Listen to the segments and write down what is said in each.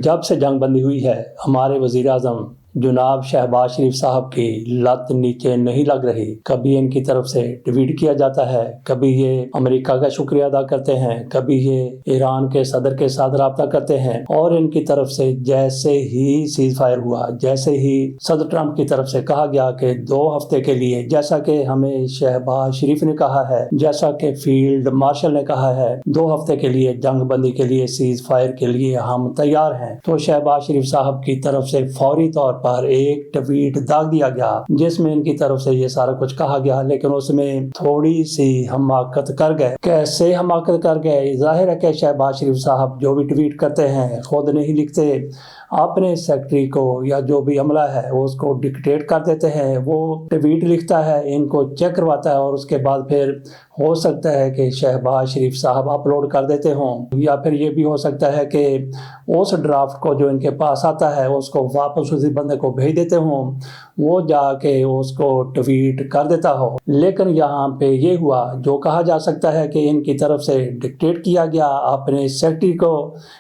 جب سے جنگ بندی ہوئی ہے ہمارے وزیر اعظم جناب شہباز شریف صاحب کی لت نیچے نہیں لگ رہی۔ کبھی ان کی طرف سے ٹویٹ کیا جاتا ہے، کبھی یہ امریکہ کا شکریہ ادا کرتے ہیں، کبھی یہ ایران کے صدر کے ساتھ رابطہ کرتے ہیں، اور ان کی طرف سے جیسے ہی سیز فائر ہوا، جیسے ہی صدر ٹرمپ کی طرف سے کہا گیا کہ 2 ہفتے کے لیے، جیسا کہ ہمیں شہباز شریف نے کہا ہے، جیسا کہ فیلڈ مارشل نے کہا ہے، 2 ہفتے کے لیے جنگ بندی کے لیے، سیز فائر کے لیے ہم تیار ہیں، تو شہباز شریف صاحب کی طرف سے فوری طور پر ایک ٹویٹ داغ دیا گیا جس میں ان کی طرف سے یہ سارا کچھ کہا گیا، لیکن اس میں تھوڑی سی حماقت کر گئے۔ کیسے حماقت کر گئے؟ ظاہر ہے کہ شہباز شریف صاحب جو بھی ٹویٹ کرتے ہیں خود نہیں لکھتے، اپنے سیکرٹری کو یا جو بھی عملہ ہے اس کو ڈکٹیٹ کر دیتے ہیں، وہ ٹویٹ لکھتا ہے، ان کو چیک کرواتا ہے، اور اس کے بعد پھر ہو سکتا ہے کہ شہباز شریف صاحب اپلوڈ کر دیتے ہوں، یا پھر یہ بھی ہو سکتا ہے کہ اس ڈرافٹ کو جو ان کے پاس آتا ہے اس کو واپس اسی بندے کو بھیج دیتے ہوں، وہ جا کے اس کو ٹویٹ کر دیتا ہو۔ لیکن یہاں پہ یہ ہوا جو کہا جا سکتا ہے کہ ان کی طرف سے ڈکٹیٹ کیا گیا اپنے سیکرٹری کو،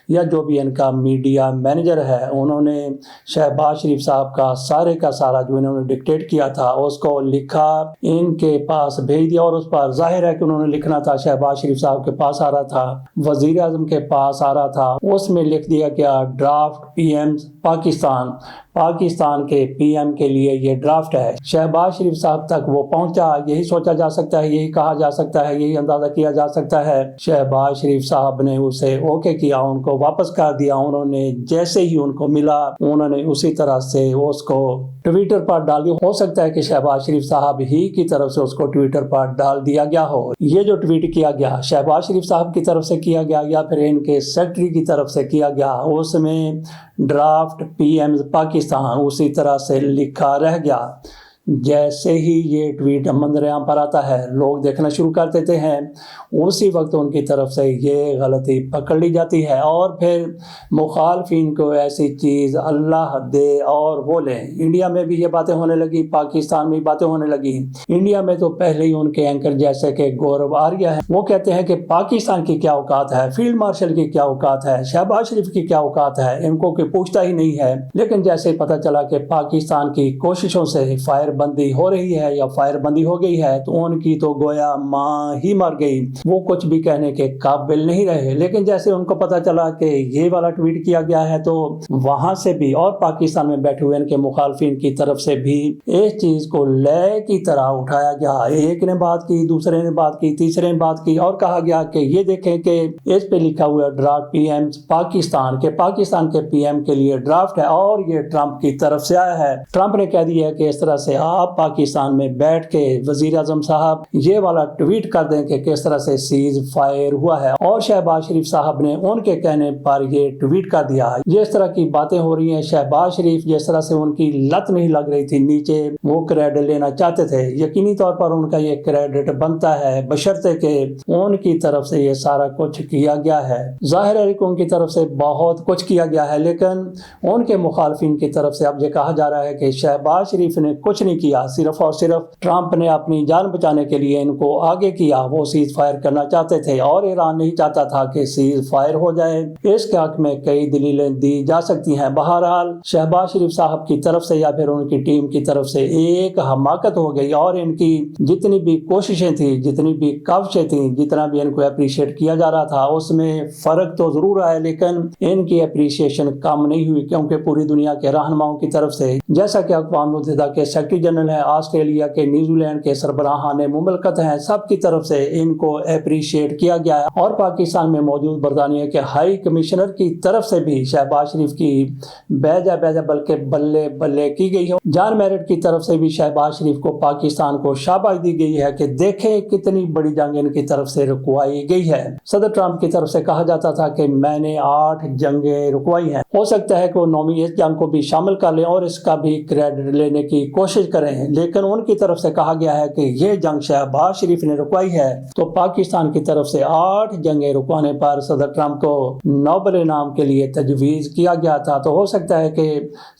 یا جو بھی ان کا میڈیا مینیجر ہے، انہوں نے شہباز شریف صاحب کا سارا جو انہوں نے ڈکٹیٹ کیا تھا اس کو لکھا، ان کے پاس بھیج دیا، اور اس پر ظاہر ہے کہ انہوں نے لکھنا تھا، شہباز شریف صاحب کے پاس آ رہا تھا، وزیر اعظم کے پاس آ رہا تھا، اس میں لکھ دیا گیا ڈرافٹ پی ایم پاکستان کے پی ایم کے لیے یہ ڈرافٹ ہے۔ شہباز شریف صاحب تک وہ پہنچا، یہی سوچا جا سکتا ہے، یہی کہا جا سکتا ہے، یہی اندازہ کیا جا سکتا ہے۔ شہباز شریف صاحب نے اسے اوکے کیا، ان کو واپس کر دیا، انہوں نے جیسے ہی ان کو ملا انہوں نے اسی طرح سے اس کو ٹویٹر پر ڈال دیا۔ ہو سکتا ہے کہ شہباز شریف صاحب ہی کی طرف سے اس کو ٹویٹر پر ڈال دیا گیا ہو۔ یہ جو ٹویٹ کیا گیا شہباز شریف صاحب کی طرف سے کیا گیا یا پھر ان کے سیکرٹری کی طرف سے کیا گیا، اس میں ڈرافٹ پی ایم پاکستان اسی طرح سے لکھا رہ گیا۔ جیسے ہی یہ ٹویٹ منظر عام پر آتا ہے لوگ دیکھنا شروع کر دیتے ہیں، اسی وقت ان کی طرف سے یہ غلطی پکڑ لی جاتی ہے، اور پھر مخالفین کو ایسی چیز اللہ دے اور وہ لیں۔ انڈیا میں بھی یہ باتیں ہونے لگی، پاکستان میں باتیں ہونے لگی۔ انڈیا میں تو پہلے ہی ان کے اینکر جیسے کہ گورو آریہ ہے، وہ کہتے ہیں کہ پاکستان کی کیا اوقات ہے، فیلڈ مارشل کی کیا اوقات ہے، شہباز شریف کی کیا اوقات ہے، ان کو کوئی پوچھتا ہی نہیں ہے۔ لیکن جیسے پتہ چلا کہ پاکستان کی کوششوں سے فائر بندی ہو رہی ہے یا فائر بندی ہو گئی ہے، تو ان کی تو گویا ماں ہی مر گئی، وہ کچھ بھی کہنے کے قابل نہیں رہے۔ لیکن جیسے ان کو پتہ چلا کہ یہ والا ٹویٹ کیا گیا ہے، تو وہاں سے بھی اور پاکستان میں بیٹھے ہوئے ان کے مخالفین کی طرف سے بھی اس چیز کو لے کی طرح اٹھایا گیا۔ ایک نے بات کی، دوسرے نے بات کی، تیسرے نے بات کی، اور کہا گیا کہ یہ دیکھیں کہ اس پہ لکھا ہوا ڈرافٹ پی ایم پاکستان کے پی ایم کے لیے ڈرافٹ ہے، اور یہ ٹرمپ کی طرف سے آیا ہے۔ ٹرمپ نے کہہ دیا کہ اس طرح سے آپ پاکستان میں بیٹھ کے وزیر اعظم صاحب یہ والا ٹویٹ کر دیں کہ کس طرح سے سیز فائر ہوا ہے، اور شہباز شریف صاحب نے ان کے کہنے پر یہ ٹویٹ کر دیا۔ یہ اس طرح کی باتیں ہو رہی ہیں۔ شہباز شریف جس طرح سے ان کی لت نہیں لگ رہی تھی نیچے، وہ کریڈٹ لینا چاہتے تھے، یقینی طور پر ان کا یہ کریڈٹ بنتا ہے بشرطے کہ ان کی طرف سے یہ سارا کچھ کیا گیا ہے۔ ظاہر ہے کہ ان کی طرف سے بہت کچھ کیا گیا ہے، لیکن ان کے مخالفین کی طرف سے اب یہ کہا جا رہا ہے کہ شہباز شریف نے کچھ نہیں کیا، صرف اور صرف ٹرمپ نے اپنی جان بچانے کے لیے ان کو آگے کیا۔ وہ سیز فائر کرنا چاہتے تھے اور ایران نہیں چاہتا تھا کہ سیز فائر ہو جائے۔ اس کے حق میں کئی دلیلیں دی جا سکتی ہیں۔ بہرحال شہباز شریف صاحب کی طرف سے یا پھر ان کی ٹیم کی طرف سے ایک حماقت ہو گئی، اور ان کی جتنی بھی کوششیں تھیں، جتنی بھی کوششیں تھیں، جتنا بھی ان کو اپریشیٹ کیا جا رہا تھا، اس میں فرق تو ضرور آیا، لیکن ان کی اپریشیشن کم نہیں ہوئی، کیونکہ پوری دنیا کے رہنماؤں کی طرف سے، جیسا کہ اقوام متحدہ کے سیکرٹری جنرل ہیں، آسٹریلیا کے، نیوزی لینڈ کے سربراہان مملکت ہیں، سب کی طرف سے ان کو اپریشیٹ کیا گیا ہے، اور پاکستان میں موجود برطانیہ کے ہائی کمشنر کی طرف سے بھی شہباز شریف کی بیجا بلکہ بلے بلے کی گئی ہے۔ جان میرٹ کی طرف سے بھی شہباز شریف کو پاکستان کو شاباش دی گئی ہے کہ دیکھیں کتنی بڑی جنگ ان کی طرف سے رکوائی گئی ہے۔ صدر ٹرمپ کی طرف سے کہا جاتا تھا کہ میں نے 8 جنگیں رکوائی ہیں، ہو سکتا ہے کہ وہ 9ویں اس جنگ کو بھی شامل کر لیں اور اس کا بھی کریڈٹ لینے کی کوشش کریں، لیکن ان کی طرف سے کہا گیا ہے کہ یہ جنگ شہباز شریف نے رکوائی ہے۔ تو پاکستان کی طرف سے 8 جنگیں رکوانے پر صدر ٹرمپ کو نوبل انعام کے لیے تجویز کیا گیا تھا۔ تو ہو سکتا ہے کہ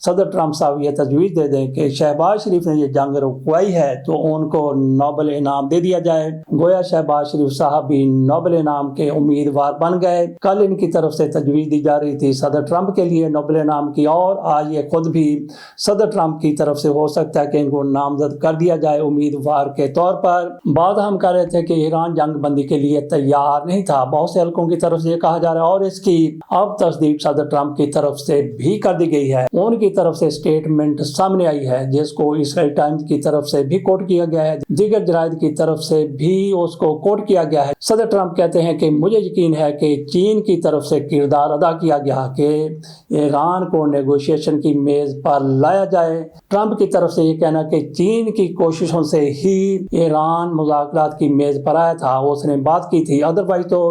صدر ٹرمپ صاحب یہ تجویز دے دیں کہ شہباز شریف نے یہ جنگ رکوائی ہے تو ان کو نوبل انعام دے دیا جائے۔ گویا شہباز شریف صاحب بھی نوبل انعام کے امیدوار بن گئے۔ کل ان کی طرف سے تجویز دی جا رہی تھی صدر ٹرمپ کے لیے نوبل انعام کی، اور آج یہ خود بھی صدر ٹرمپ کی طرف سے ہو سکتا ہے کہ ان کو نامزد کر دیا جائے امیدوار کے طور پر۔ بات ہم کر رہے تھے کہ ایران جنگ بندی کے لیے تیار نہیں تھا، بہت سے حلقوں کی طرف سے یہ کہا جا رہا ہے، اور اس کی اب تصدیق صدر ٹرمپ کی طرف سے بھی کر دی گئی ہے۔ ان کی طرف سے سٹیٹمنٹ سامنے آئی ہے جس کو اسرائیل ٹائمز کی طرف سے بھی کوٹ کیا گیا ہے، دیگر جرائد کی طرف سے بھی اس کو کوٹ کیا گیا ہے۔ صدر ٹرمپ کہتے ہیں کہ مجھے یقین ہے کہ چین کی طرف سے کردار ادا کیا گیا کہ ایران کو نیگوشیشن کی میز پر لایا جائے۔ ٹرمپ کی طرف سے یہ کہنا کہ چین کی کوششوں سے ہی ایران مذاکرات کی میز پر آیا تھا، اس نے بات کی تھی، ادروائز تو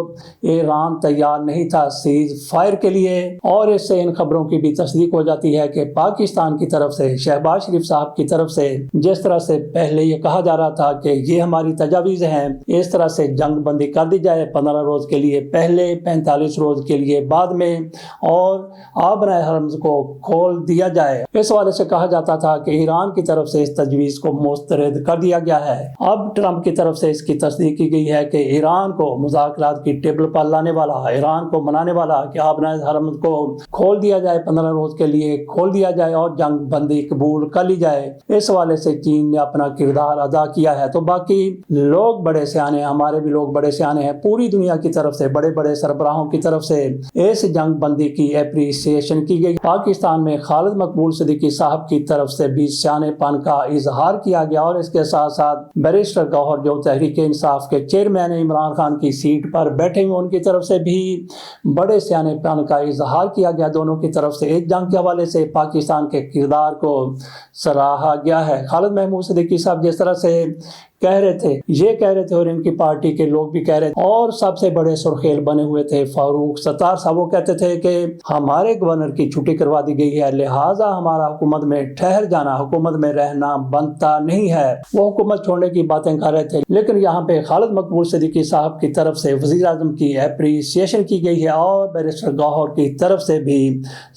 ایران تیار نہیں تھا سیز فائر کے لیے۔ اور اس سے ان خبروں کی بھی تصدیق ہو جاتی ہے کہ پاکستان کی طرف سے شہباز شریف صاحب کی طرف سے جس طرح سے پہلے یہ کہا جا رہا تھا کہ یہ ہماری تجاویز ہیں، اس طرح سے جنگ بندی کر دی جائے، 15 روز کے لیے پہلے، 45 روز کے لیے بعد میں، اور آبرائے حرمز کو کھول دیا جائے۔ اس حوالے سے کہا جاتا تھا کہ ایران کی طرف سے اس تجویز کو مسترد کر دیا گیا ہے۔ اب ٹرمپ کی طرف سے اس کی تصدیق کی گئی ہے کہ ایران کو مذاکرات کی ٹیبل پر لانے والا، ایران کو منانے والا کہ آبرائے حرمز کو کھول دیا جائے، 15 روز کے لیے کھول دیا جائے اور جنگ بندی قبول کر لی جائے۔ اس حوالے سے چین نے اپنا کردار ادا کیا ہے۔ تو باقی لوگ بڑے سیانے ہیں، ہمارے بھی لوگ بڑے سیانے ہیں، پوری دنیا کی طرف سے بڑے بڑے سربراہوں کی طرف سے اس جنگ بندی کی اپریسیشن کی گئی۔ پاکستان میں خالد مقبول صدیقی صاحب کی طرف سے بھی سیانے پن کا اظہار کیا گیا، اور اس کے ساتھ ساتھ بیرسٹر گوہر جو تحریک انصاف کے چیئرمین عمران خان کی سیٹ پر بیٹھے ہوئے، ان کی طرف سے بھی بڑے سیانے پن کا اظہار کیا گیا۔ دونوں کی طرف سے اس جنگ کے حوالے سے پاکستان کے کردار کو سراہا گیا ہے۔ خالد محمود صدیقی صاحب جس طرح سے کہہ رہے تھے، یہ کہہ رہے تھے، اور ان کی پارٹی کے لوگ بھی کہہ رہے تھے، اور سب سے بڑے سرخیل بنے ہوئے تھے فاروق ستار صاحب، وہ کہتے تھے کہ ہمارے گورنر کی چھٹی کروا دی گئی ہے، لہٰذا ہمارا حکومت میں ٹھہر جانا، حکومت میں رہنا بنتا نہیں ہے۔ وہ حکومت چھوڑنے کی باتیں کر رہے تھے، لیکن یہاں پہ خالد مقبول صدیقی صاحب کی طرف سے وزیر اعظم کی اپریسیشن کی گئی ہے، اور بیرسٹر گوہر کی طرف سے بھی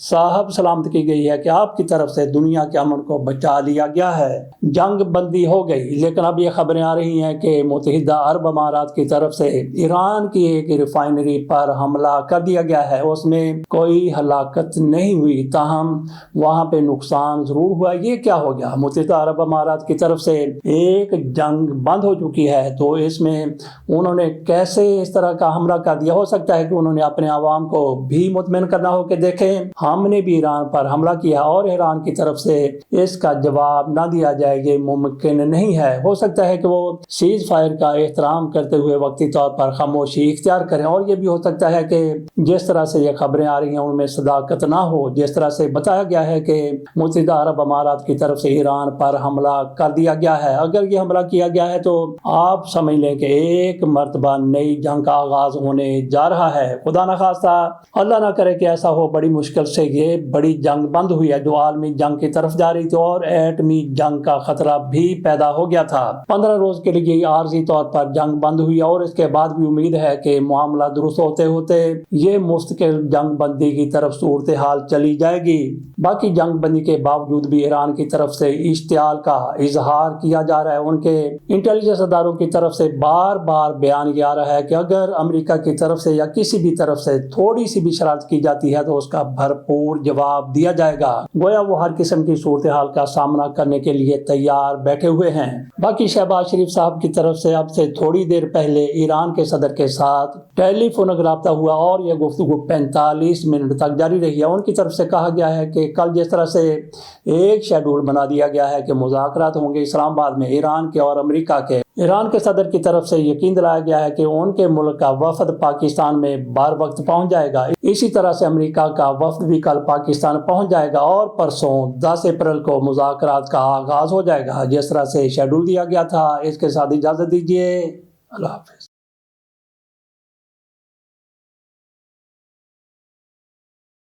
صاحب سلامت کی گئی ہے کہ آپ کی طرف سے دنیا کے امن کو بچا لیا گیا ہے۔ جنگ بندی ہو گئی، لیکن اب یہ خبریں آ رہی ہیں کہ متحدہ عرب امارات کی طرف سے ایران کی ایک ریفائنری پر حملہ کر دیا گیا ہے، اس میں کوئی ہلاکت نہیں ہوئی، تاہم وہاں پہ نقصان ضرور ہوا۔ یہ کیا ہو گیا؟ متحدہ عرب امارات کی طرف سے ایک جنگ بند ہو چکی ہے، تو اس میں انہوں نے کیسے اس طرح کا حملہ کر دیا؟ ہو سکتا ہے کہ انہوں نے اپنے عوام کو بھی مطمئن کرنا ہو کہ دیکھیں ہم نے بھی ایران پر حملہ کیا، اور ایران کی طرف سے اس کا جواب نہ دیا جائے، یہ ممکن نہیں ہے۔ ہو سکتا ہے کہ وہ سیز فائر کا احترام کرتے ہوئے وقتی طور پر خاموشی اختیار کریں، اور یہ بھی ہو سکتا ہے کہ جس طرح سے یہ خبریں آ رہی ہیں ان میں صداقت نہ ہو، جس طرح سے بتایا گیا ہے کہ متحدہ عرب امارات کی طرف سے ایران پر حملہ کر دیا گیا ہے۔ اگر یہ حملہ کیا گیا ہے تو آپ سمجھ لیں کہ ایک مرتبہ نئی جنگ کا آغاز ہونے جا رہا ہے۔ خدا نخواستہ اللہ نہ کرے کہ ایسا ہو، بڑی مشکل سے یہ بڑی جنگ بند ہوئی ہے جو عالمی جنگ کی طرف جا رہی تھی، اور ایٹمی جنگ کا خطرہ بھی پیدا ہو گیا تھا۔ 15 روز کے لیے عارضی طور پر جنگ بند ہوئی، اور اس کے بعد بھی امید ہے کہ معاملہ درست ہوتے ہوتے یہ مستقل جنگ بندی کی طرف صورتحال چلی جائے گی۔ باقی جنگ بندی کے باوجود بھی ایران کی طرف سے اشتعال کا اظہار کیا جا رہا ہے۔ ان کے انٹیلیجنس اداروں کی طرف سے بار بار بیان یہ آ رہا ہے کہ اگر امریکہ کی طرف سے یا کسی بھی طرف سے تھوڑی سی بھی شرارت کی جاتی ہے تو اس کا بھرپور جواب دیا جائے گا۔ گویا وہ ہر قسم کی صورتحال کا سامنا کرنے کے لیے تیار بیٹھے ہوئے ہیں۔ باقی شہباز شریف صاحب کی طرف سے اب سے تھوڑی دیر پہلے ایران کے صدر کے ساتھ ٹیلی فونک رابطہ ہوا، اور یہ گفتگو 45 منٹ تک جاری رہی ہے۔ ان کی طرف سے کہا گیا ہے کہ کل جس طرح سے ایک شیڈول بنا دیا گیا ہے کہ مذاکرات ہوں گے اسلام آباد میں ایران کے اور امریکہ کے، ایران کے صدر کی طرف سے یقین دلایا گیا ہے کہ ان کے ملک کا وفد پاکستان میں بر وقت پہنچ جائے گا۔ اسی طرح سے امریکہ کا وفد بھی کل پاکستان پہنچ جائے گا، اور پرسوں 10 اپریل کو مذاکرات کا آغاز ہو جائے گا جس طرح سے شیڈول دیا گیا تھا۔ اس کے ساتھ اجازت دیجیے، اللہ حافظ۔